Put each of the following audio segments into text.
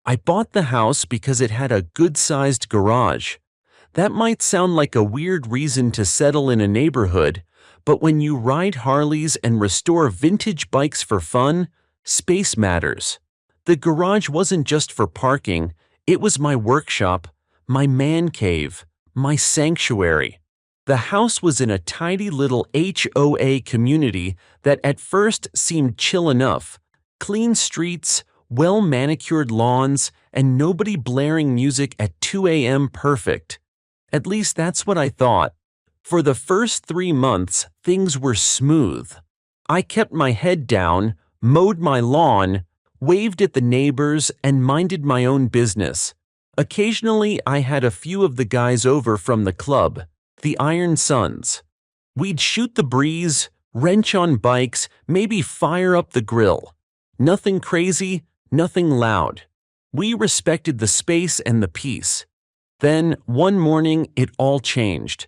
I bought the house because it had a good-sized garage. That might sound like a weird reason to settle in a neighborhood, but when you ride Harleys and restore vintage bikes for fun, space matters. The garage wasn't just for parking, it was my workshop, my man cave, my sanctuary. The house was in a tidy little HOA community that at first seemed chill enough. Clean streets, well-manicured lawns, and nobody blaring music at 2 a.m. perfect. At least that's what I thought. For the first 3 months, things were smooth. I kept my head down, mowed my lawn, waved at the neighbors, and minded my own business. Occasionally, I had a few of the guys over from the club, the Iron Sons. We'd shoot the breeze, wrench on bikes, maybe fire up the grill. Nothing crazy, nothing loud. We respected the space and the peace. Then, one morning, it all changed.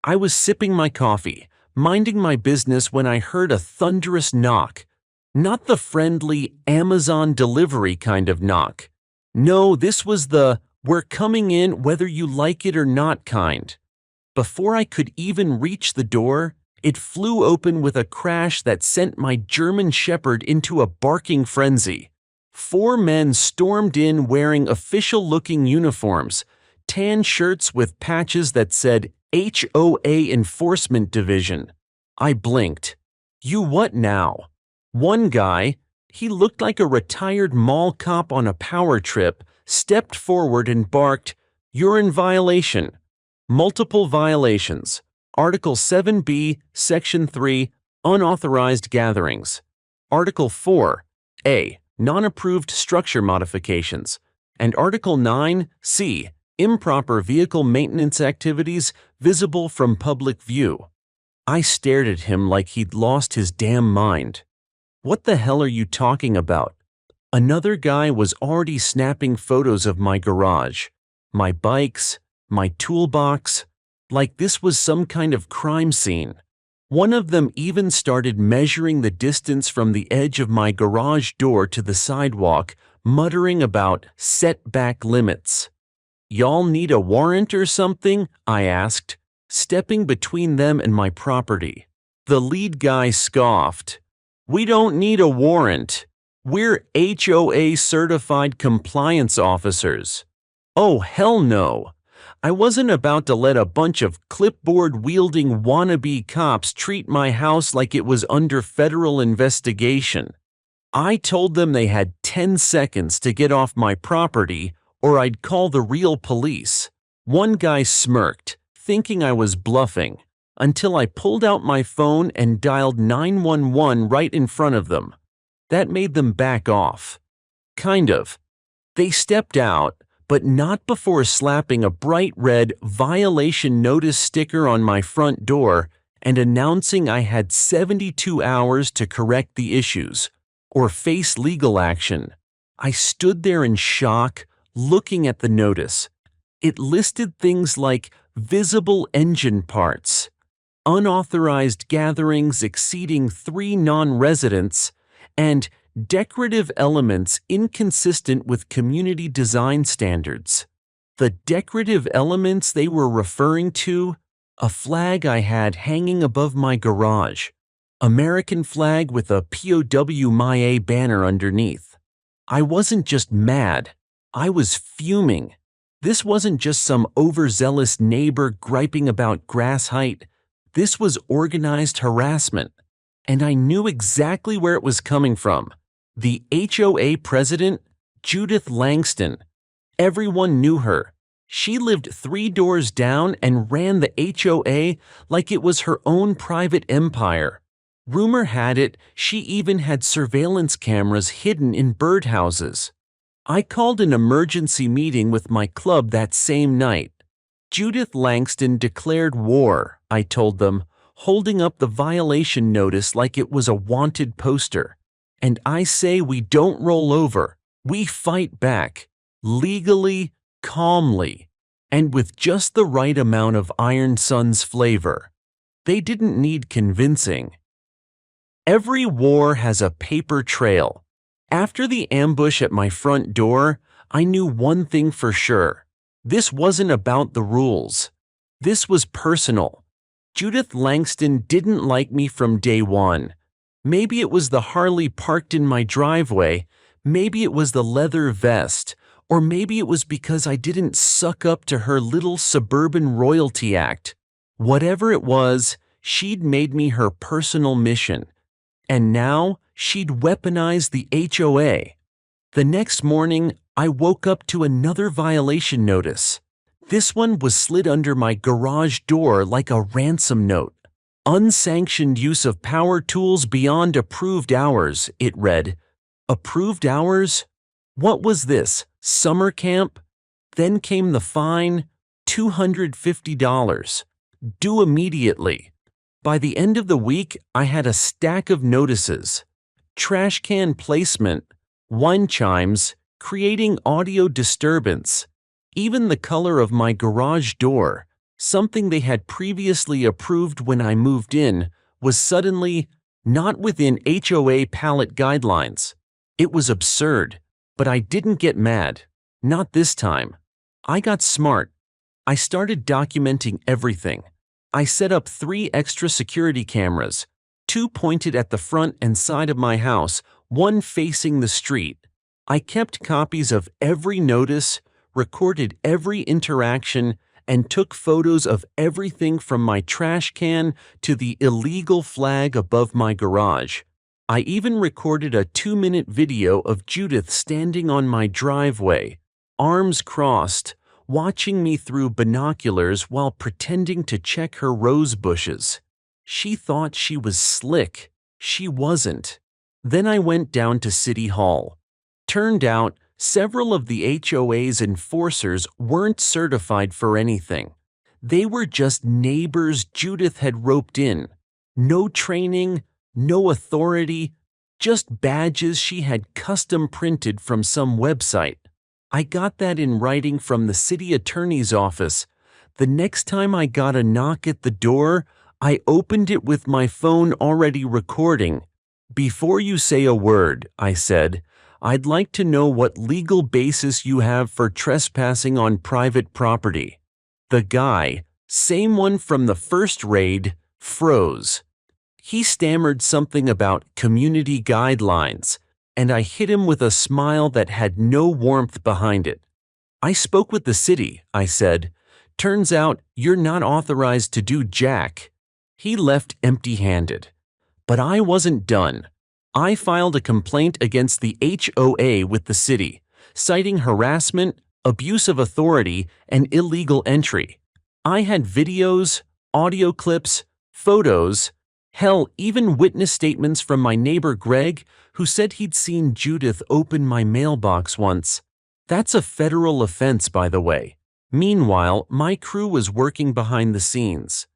I was sipping my coffee, minding my business when I heard a thunderous knock. Not the friendly Amazon delivery kind of knock. No, this was the "we're coming in whether you like it or not" kind. Before I could even reach the door, it flew open with a crash that sent my German Shepherd into a barking frenzy. 4 men stormed in wearing official-looking uniforms, tan shirts with patches that said HOA Enforcement Division. I blinked. You what now? One guy, he looked like a retired mall cop on a power trip, stepped forward and barked, "You're in violation. Multiple violations. Article 7B, Section 3, Unauthorized Gatherings. Article 4A, Non-Approved Structure Modifications. And Article 9C, Improper Vehicle Maintenance Activities Visible from Public View." I stared at him like he'd lost his damn mind. "What the hell are you talking about?" Another guy was already snapping photos of my garage, my bikes, my toolbox, like this was some kind of crime scene. One of them even started measuring the distance from the edge of my garage door to the sidewalk, muttering about setback limits. "Y'all need a warrant or something?" I asked, stepping between them and my property. The lead guy scoffed. "We don't need a warrant. We're HOA certified compliance officers." Oh, hell no. I wasn't about to let a bunch of clipboard-wielding wannabe cops treat my house like it was under federal investigation. I told them they had 10 seconds to get off my property or I'd call the real police. One guy smirked, thinking I was bluffing, until I pulled out my phone and dialed 911 right in front of them. That made them back off. Kind of. They stepped out, but not before slapping a bright red violation notice sticker on my front door and announcing I had 72 hours to correct the issues or face legal action. I stood there in shock, looking at the notice. It listed things like visible engine parts, unauthorized gatherings exceeding 3 non-residents, and decorative elements inconsistent with community design standards. The decorative elements they were referring to, a flag I had hanging above my garage, American flag with a POW MIA banner underneath. I wasn't just mad, I was fuming. This wasn't just some overzealous neighbor griping about grass height. This was organized harassment, and I knew exactly where it was coming from. The HOA president, Judith Langston. Everyone knew her. She lived 3 doors down and ran the HOA like it was her own private empire. Rumor had it she even had surveillance cameras hidden in birdhouses. I called an emergency meeting with my club that same night. Judith Langston declared war, I told them, holding up the violation notice like it was a wanted poster. And I say we don't roll over, we fight back, legally, calmly, and with just the right amount of Iron Son's flavor. They didn't need convincing. Every war has a paper trail. After the ambush at my front door, I knew one thing for sure. This wasn't about the rules. This was personal. Judith Langston didn't like me from day one. Maybe it was the Harley parked in my driveway, maybe it was the leather vest, or maybe it was because I didn't suck up to her little suburban royalty act. Whatever it was, she'd made me her personal mission. And now she'd weaponized the HOA. The next morning, I woke up to another violation notice. This one was slid under my garage door like a ransom note. Unsanctioned use of power tools beyond approved hours, it read. Approved hours? What was this, summer camp? Then came the fine, $250. Due immediately. By the end of the week, I had a stack of notices. Trash can placement, wind chimes, creating audio disturbance. Even the color of my garage door, something they had previously approved when I moved in, was suddenly not within HOA palette guidelines. It was absurd, but I didn't get mad. Not this time. I got smart. I started documenting everything. I set up 3 extra security cameras, 2 pointed at the front and side of my house, 1 facing the street. I kept copies of every notice, recorded every interaction, and took photos of everything from my trash can to the illegal flag above my garage. I even recorded a 2-minute video of Judith standing on my driveway, arms crossed, watching me through binoculars while pretending to check her rose bushes. She thought she was slick. She wasn't. Then I went down to City Hall. Turned out, several of the HOA's enforcers weren't certified for anything. They were just neighbors Judith had roped in. No training, no authority, just badges she had custom printed from some website. I got that in writing from the city attorney's office. The next time I got a knock at the door, I opened it with my phone already recording. "Before you say a word," I said, "I'd like to know what legal basis you have for trespassing on private property." The guy, same one from the first raid, froze. He stammered something about community guidelines, and I hit him with a smile that had no warmth behind it. "I spoke with the city," I said. "Turns out you're not authorized to do jack." He left empty-handed. But I wasn't done. I filed a complaint against the HOA with the city, citing harassment, abuse of authority, and illegal entry. I had videos, audio clips, photos, hell, even witness statements from my neighbor Greg, who said he'd seen Judith open my mailbox once. That's a federal offense, by the way. Meanwhile, my crew was working behind the scenes.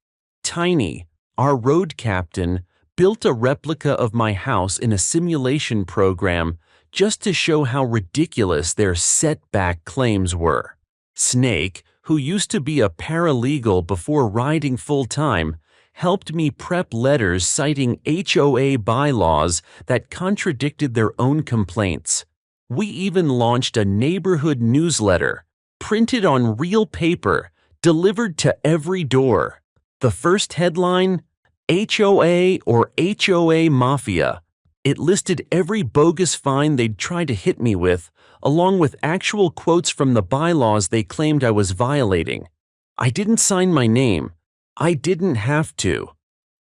Tiny, our road captain, built a replica of my house in a simulation program just to show how ridiculous their setback claims were. Snake, who used to be a paralegal before riding full-time, helped me prep letters citing HOA bylaws that contradicted their own complaints. We even launched a neighborhood newsletter, printed on real paper, delivered to every door. The first headline, HOA or HOA Mafia. It listed every bogus fine they'd try to hit me with, along with actual quotes from the bylaws they claimed I was violating. I didn't sign my name. I didn't have to.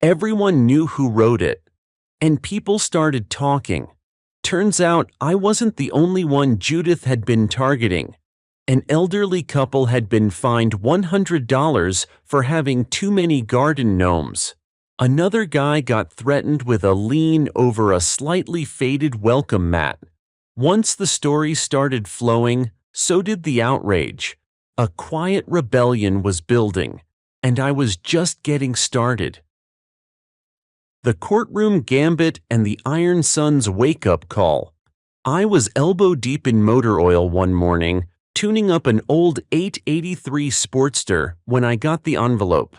Everyone knew who wrote it. And people started talking. Turns out I wasn't the only one Judith had been targeting. An elderly couple had been fined $100 for having too many garden gnomes. Another guy got threatened with a lien over a slightly faded welcome mat. Once the story started flowing, so did the outrage. A quiet rebellion was building, and I was just getting started. The courtroom gambit and the Iron Son's wake-up call. I was elbow-deep in motor oil one morning, tuning up an old 883 Sportster when I got the envelope.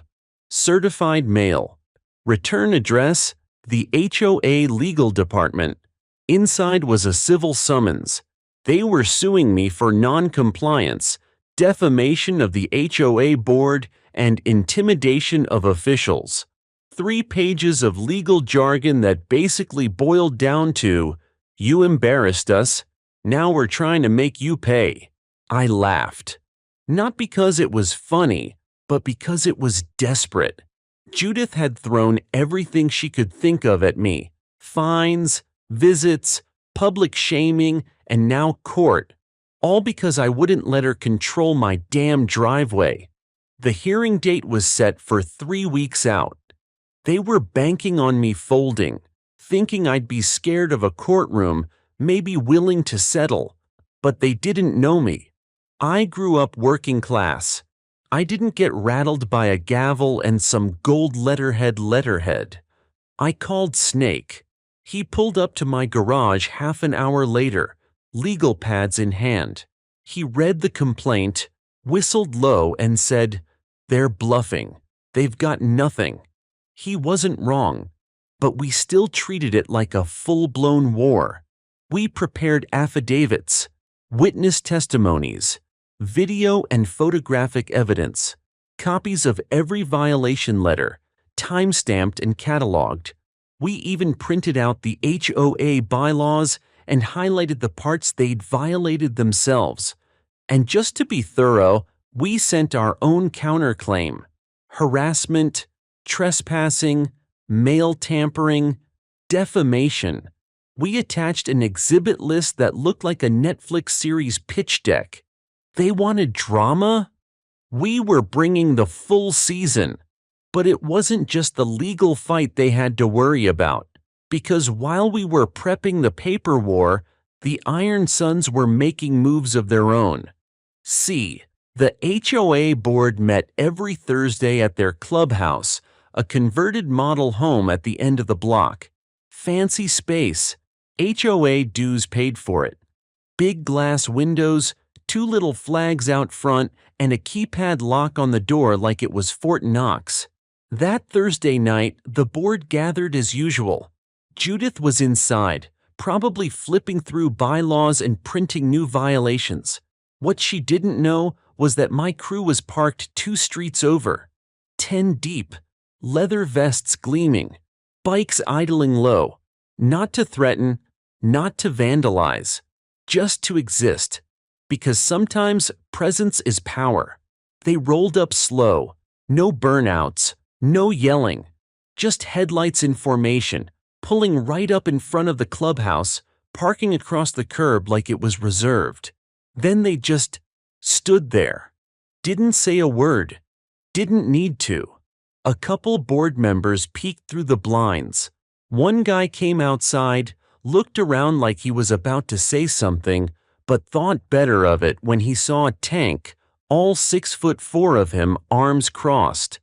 Certified mail. Return address, the HOA Legal Department. Inside was a civil summons. They were suing me for non-compliance, defamation of the HOA board, and intimidation of officials. 3 pages of legal jargon that basically boiled down to, "You embarrassed us, now we're trying to make you pay." I laughed. Not because it was funny, but because it was desperate. Judith had thrown everything she could think of at me: fines, visits, public shaming, and now court, all because I wouldn't let her control my damn driveway. The hearing date was set for 3 weeks out. They were banking on me folding, thinking I'd be scared of a courtroom, maybe willing to settle, but they didn't know me. I grew up working class. I didn't get rattled by a gavel and some gold letterhead. I called Snake. He pulled up to my garage half an hour later, legal pads in hand. He read the complaint, whistled low, and said, "They're bluffing. They've got nothing." He wasn't wrong, but we still treated it like a full-blown war. We prepared affidavits, witness testimonies, video and photographic evidence, copies of every violation letter, time-stamped and cataloged. We even printed out the HOA bylaws and highlighted the parts they'd violated themselves. And just to be thorough, we sent our own counterclaim: harassment, trespassing, mail tampering, defamation. We attached an exhibit list that looked like a Netflix series pitch deck. They wanted drama? We were bringing the full season. But it wasn't just the legal fight they had to worry about, because while we were prepping the paper war, the Iron Sons were making moves of their own. See, the HOA board met every Thursday at their clubhouse, a converted model home at the end of the block. Fancy space. HOA dues paid for it. Big glass windows, 2 little flags out front, and a keypad lock on the door like it was Fort Knox. That Thursday night, the board gathered as usual. Judith was inside, probably flipping through bylaws and printing new violations. What she didn't know was that my crew was parked 2 streets over. 10 deep, leather vests gleaming, bikes idling low, not to threaten, not to vandalize, just to exist. Because sometimes presence is power. They rolled up slow, no burnouts, no yelling, just headlights in formation, pulling right up in front of the clubhouse, parking across the curb like it was reserved. Then they just stood there. Didn't say a word. Didn't need to. A couple board members peeked through the blinds. One guy came outside, looked around like he was about to say something, but thought better of it when he saw a tank, all 6'4" of him, arms crossed.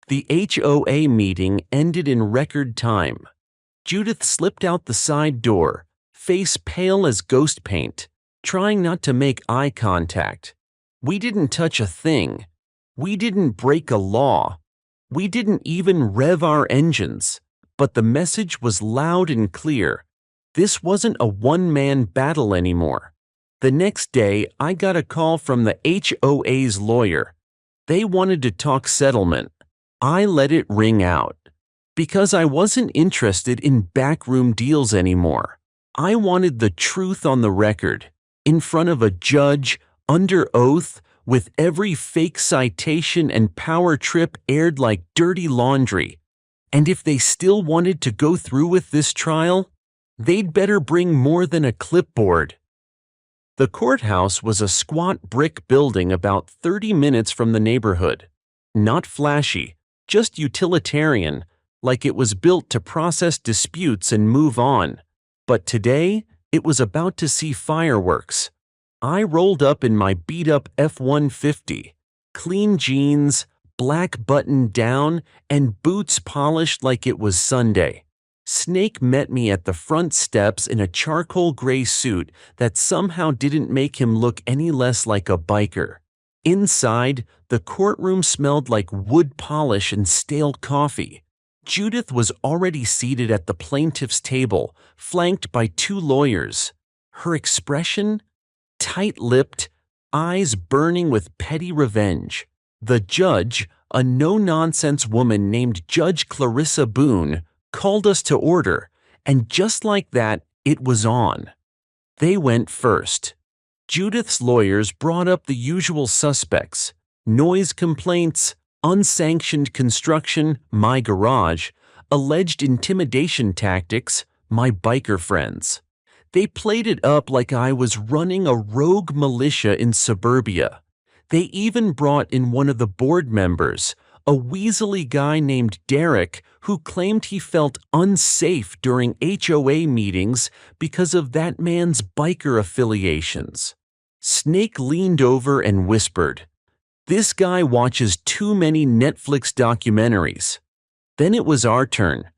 The HOA meeting ended in record time. Judith slipped out the side door, face pale as ghost paint, trying not to make eye contact. We didn't touch a thing. We didn't break a law. We didn't even rev our engines. But the message was loud and clear. This wasn't a one-man battle anymore. The next day, I got a call from the HOA's lawyer. They wanted to talk settlement. I let it ring out. Because I wasn't interested in backroom deals anymore. I wanted the truth on the record, in front of a judge, under oath, with every fake citation and power trip aired like dirty laundry. And if they still wanted to go through with this trial, they'd better bring more than a clipboard. The courthouse was a squat brick building about 30 minutes from the neighborhood. Not flashy, just utilitarian, like it was built to process disputes and move on. But today, it was about to see fireworks. I rolled up in my beat-up F-150, clean jeans, black button-down, and boots polished like it was Sunday. Snake met me at the front steps in a charcoal gray suit that somehow didn't make him look any less like a biker. Inside, the courtroom smelled like wood polish and stale coffee. Judith was already seated at the plaintiff's table, flanked by 2 lawyers. Her expression? tight-lipped, eyes burning with petty revenge. The judge, a no-nonsense woman named Judge Clarissa Boone, called us to order, and just like that, it was on. They went first. Judith's lawyers brought up the usual suspects: noise complaints, unsanctioned construction, my garage, alleged intimidation tactics, my biker friends. They played it up like I was running a rogue militia in suburbia. They even brought in one of the board members, a weaselly guy named Derek, who claimed he felt unsafe during HOA meetings because of that man's biker affiliations. Snake leaned over and whispered, "This guy watches too many Netflix documentaries." Then it was our turn,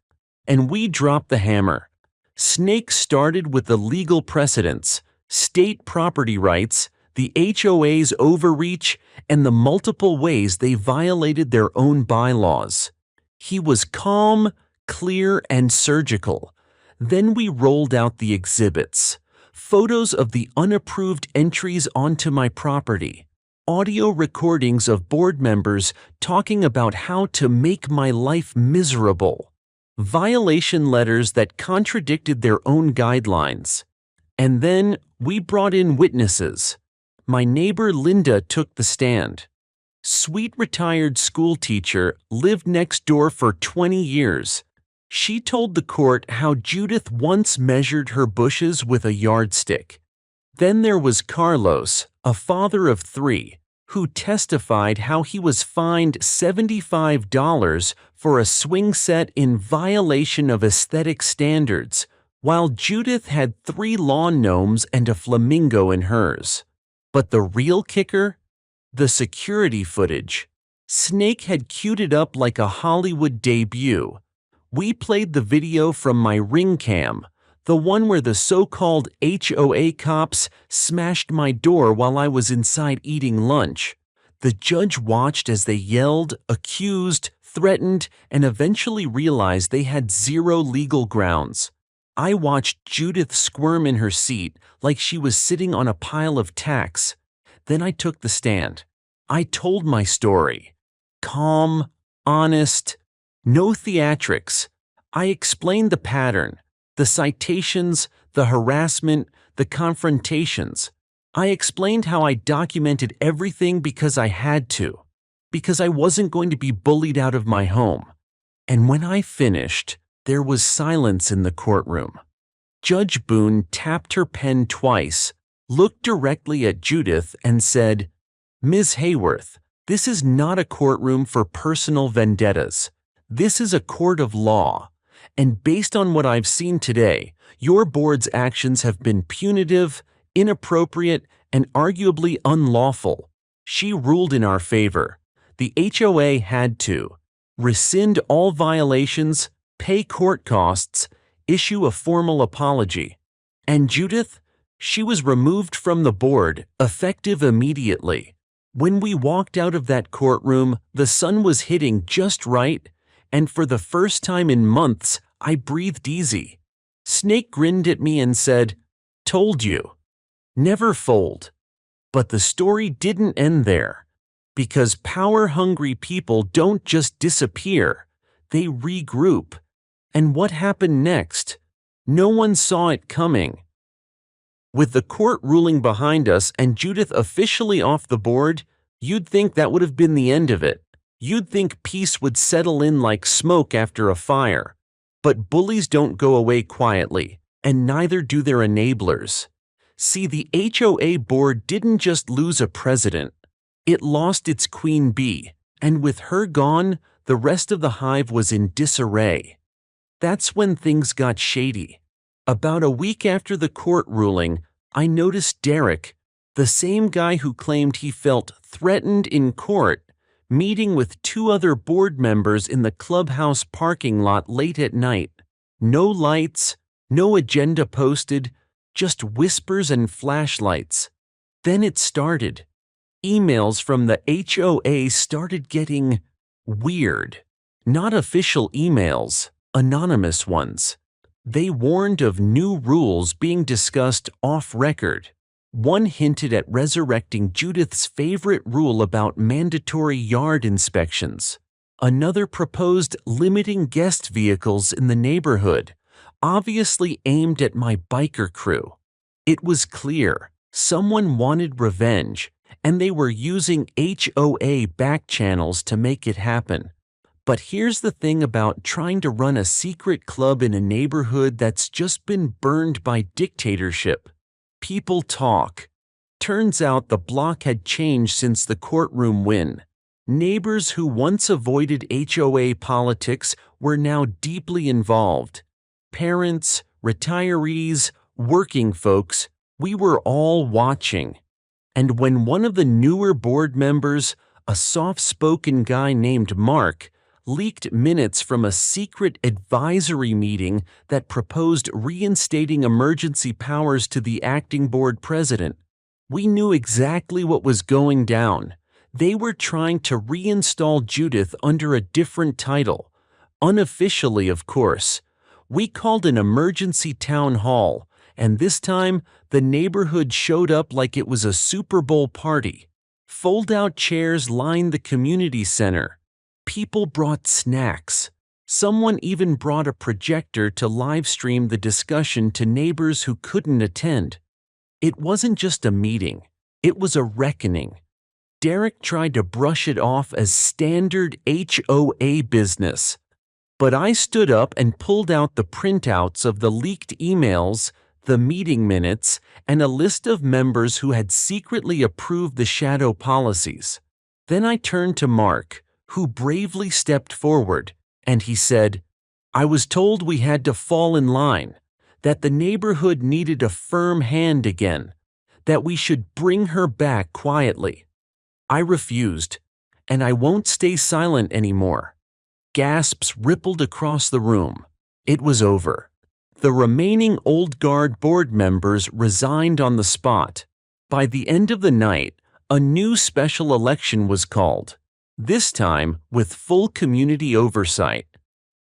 and we dropped the hammer. Snake started with the legal precedents, state property rights, the HOA's overreach, and the multiple ways they violated their own bylaws. He was calm, clear, and surgical. Then we rolled out the exhibits: photos of the unapproved entries onto my property, audio recordings of board members talking about how to make my life miserable, violation letters that contradicted their own guidelines. And then we brought in witnesses. My neighbor Linda took the stand. Sweet retired school teacher, lived next door for 20 years. She told the court how Judith once measured her bushes with a yardstick. Then there was Carlos, a father of 3, who testified how he was fined $75 for a swing set in violation of aesthetic standards, while Judith had 3 lawn gnomes and a flamingo in hers. But the real kicker? The security footage. Snake had queued it up like a Hollywood debut. We played the video from my Ring Cam, the one where the so-called HOA cops smashed my door while I was inside eating lunch. The judge watched as they yelled, accused, threatened, and eventually realized they had 0 legal grounds. I watched Judith squirm in her seat like she was sitting on a pile of tacks. Then I took the stand. I told my story. Calm, honest, no theatrics. I explained the pattern, the citations, the harassment, the confrontations. I explained how I documented everything because I had to, because I wasn't going to be bullied out of my home. And when I finished, there was silence in the courtroom. Judge Boone tapped her pen twice, looked directly at Judith, and said, "Ms. Hayworth, this is not a courtroom for personal vendettas. This is a court of law. And based on what I've seen today, your board's actions have been punitive, inappropriate, and arguably unlawful." She ruled in our favor. The HOA had to rescind all violations, pay court costs, issue a formal apology. And Judith? She was removed from the board, effective immediately. When we walked out of that courtroom, the sun was hitting just right, and for the first time in months, I breathed easy. Snake grinned at me and said, "Told you. Never fold." But the story didn't end there, because power-hungry people don't just disappear, they regroup. And what happened next? No one saw it coming. With the court ruling behind us and Judith officially off the board, you'd think that would have been the end of it. You'd think peace would settle in like smoke after a fire. But bullies don't go away quietly, and neither do their enablers. See, the HOA board didn't just lose a president. It lost its queen bee, and with her gone, the rest of the hive was in disarray. That's when things got shady. About a week after the court ruling, I noticed Derek, the same guy who claimed he felt threatened in court, meeting with 2 other board members in the clubhouse parking lot late at night. No lights, no agenda posted, just whispers and flashlights. Then it started. Emails from the HOA started getting weird. Not official emails, anonymous ones. They warned of new rules being discussed off record. One hinted at resurrecting Judith's favorite rule about mandatory yard inspections. Another proposed limiting guest vehicles in the neighborhood, obviously aimed at my biker crew. It was clear someone wanted revenge, and they were using HOA back channels to make it happen. But here's the thing about trying to run a secret club in a neighborhood that's just been burned by dictatorship. People talk. Turns out the block had changed since the courtroom win. Neighbors who once avoided HOA politics were now deeply involved. Parents, retirees, working folks, we were all watching. And when one of the newer board members, a soft-spoken guy named Mark, leaked minutes from a secret advisory meeting that proposed reinstating emergency powers to the acting board president, we knew exactly what was going down. They were trying to reinstall Judith under a different title. Unofficially, of course. We called an emergency town hall, and this time the neighborhood showed up like it was a Super Bowl party. Fold-out chairs lined the community center. People brought snacks. Someone even brought a projector to live stream the discussion to neighbors who couldn't attend. It wasn't just a meeting, it was a reckoning. Derek tried to brush it off as standard HOA business. But I stood up and pulled out the printouts of the leaked emails, the meeting minutes, and a list of members who had secretly approved the shadow policies. Then I turned to Mark, who bravely stepped forward, and he said, "I was told we had to fall in line, that the neighborhood needed a firm hand again, that we should bring her back quietly." I refused, and I won't stay silent anymore. Gasps rippled across the room. It was over. The remaining old guard board members resigned on the spot. By the end of the night, a new special election was called. This time with full community oversight.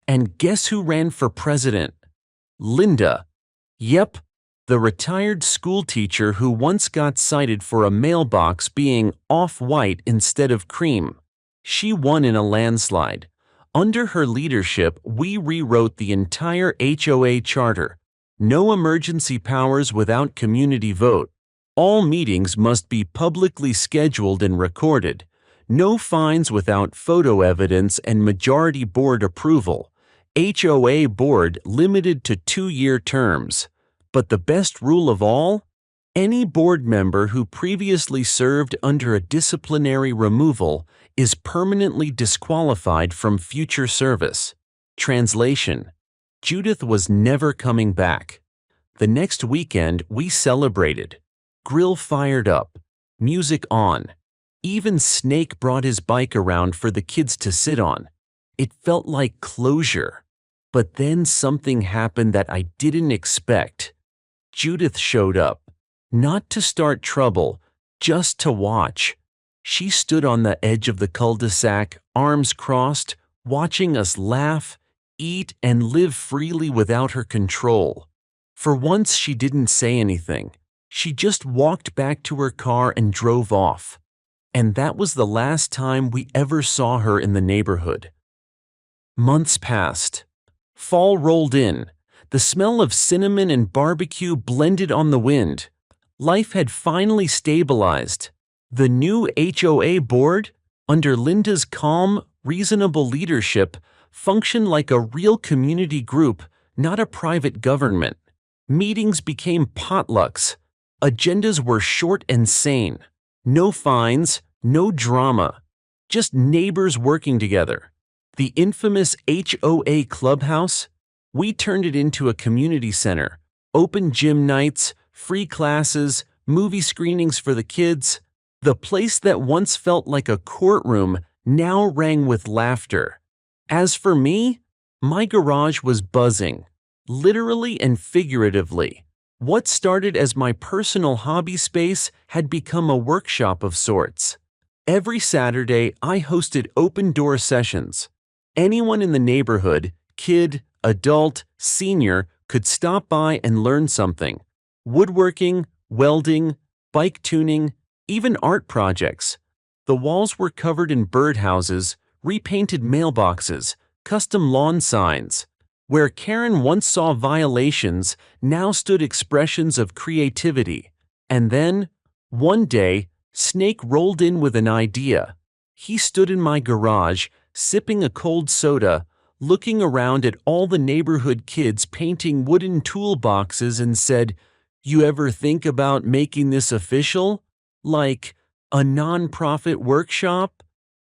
And guess who ran for president? Linda. Yep, the retired school teacher who once got cited for a mailbox being off-white instead of cream. She won in a landslide. Under her leadership, we rewrote the entire HOA charter. No emergency powers without community vote. All meetings must be publicly scheduled and recorded. No fines without photo evidence and majority board approval. HOA board limited to 2-year terms. But the best rule of all? Any board member who previously served under a disciplinary removal is permanently disqualified from future service. Translation: Judith was never coming back. The next weekend, we celebrated. Grill fired up, music on. Even Snake brought his bike around for the kids to sit on. It felt like closure. But then something happened that I didn't expect. Judith showed up, not to start trouble, just to watch. She stood on the edge of the cul-de-sac, arms crossed, watching us laugh, eat, and live freely without her control. For once, she didn't say anything. She just walked back to her car and drove off. And that was the last time we ever saw her in the neighborhood. Months passed. Fall rolled in. The smell of cinnamon and barbecue blended on the wind. Life had finally stabilized. The new HOA board, under Linda's calm, reasonable leadership, functioned like a real community group, not a private government. Meetings became potlucks. Agendas were short and sane. No fines, no drama. Just neighbors working together. The infamous HOA clubhouse? We turned it into a community center. Open gym nights, free classes, movie screenings for the kids. The place that once felt like a courtroom now rang with laughter. As for me, my garage was buzzing, literally and figuratively. What started as my personal hobby space had become a workshop of sorts. Every Saturday, I hosted open-door sessions. Anyone in the neighborhood, kid, adult, senior, could stop by and learn something. Woodworking, welding, bike tuning, even art projects. The walls were covered in birdhouses, repainted mailboxes, custom lawn signs. Where Karen once saw violations, now stood expressions of creativity. And then, one day, Snake rolled in with an idea. He stood in my garage, sipping a cold soda, looking around at all the neighborhood kids painting wooden toolboxes and said, "You ever think about making this official? Like a non-profit workshop?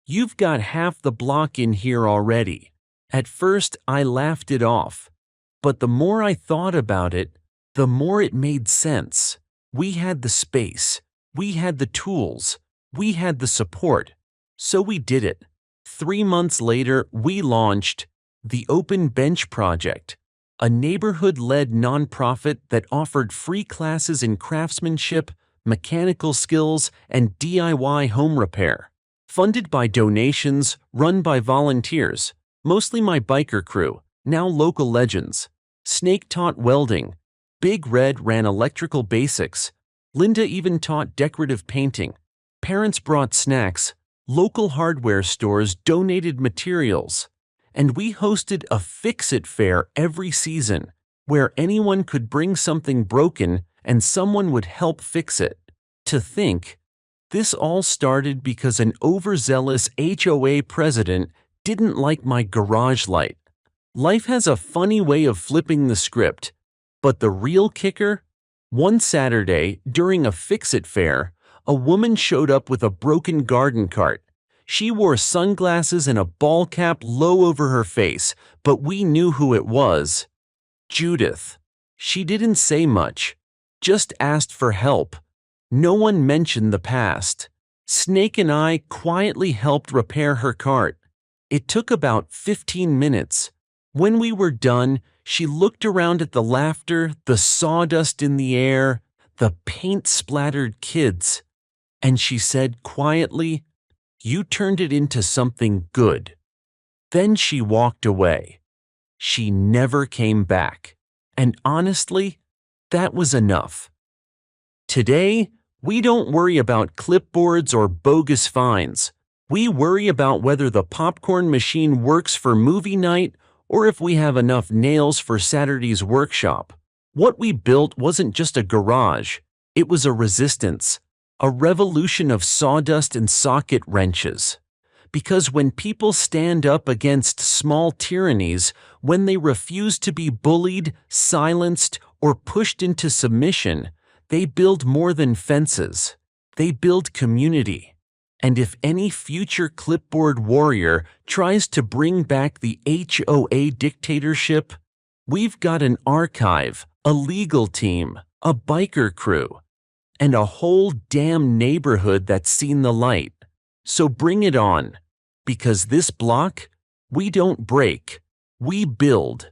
You've got half the block in here already." At first, I laughed it off. But the more I thought about it, the more it made sense. We had the space. We had the tools. We had the support. So we did it. 3 months later, we launched the Open Bench Project, a neighborhood-led nonprofit that offered free classes in craftsmanship, mechanical skills, and DIY home repair. Funded by donations, run by volunteers, mostly my biker crew, now local legends. Snake taught welding. Big Red ran electrical basics. Linda even taught decorative painting. Parents brought snacks. Local hardware stores donated materials. And we hosted a Fix-It fair every season, where anyone could bring something broken and someone would help fix it. To think, this all started because an overzealous HOA president didn't like my garage light. Life has a funny way of flipping the script. But the real kicker? One Saturday, during a Fix-It fair, a woman showed up with a broken garden cart. She wore sunglasses and a ball cap low over her face, but we knew who it was. Judith. She didn't say much, just asked for help. No one mentioned the past. Snake and I quietly helped repair her cart. It took about 15 minutes. When we were done, she looked around at the laughter, the sawdust in the air, the paint-splattered kids, and she said quietly, "You turned it into something good." Then she walked away. She never came back. And honestly, that was enough. Today, we don't worry about clipboards or bogus fines. We worry about whether the popcorn machine works for movie night or if we have enough nails for Saturday's workshop. What we built wasn't just a garage. It was a resistance, a revolution of sawdust and socket wrenches. Because when people stand up against small tyrannies, when they refuse to be bullied, silenced, or pushed into submission, they build more than fences. They build community. And if any future clipboard warrior tries to bring back the HOA dictatorship, we've got an archive, a legal team, a biker crew, and a whole damn neighborhood that's seen the light. So bring it on, because this block, we don't break, we build.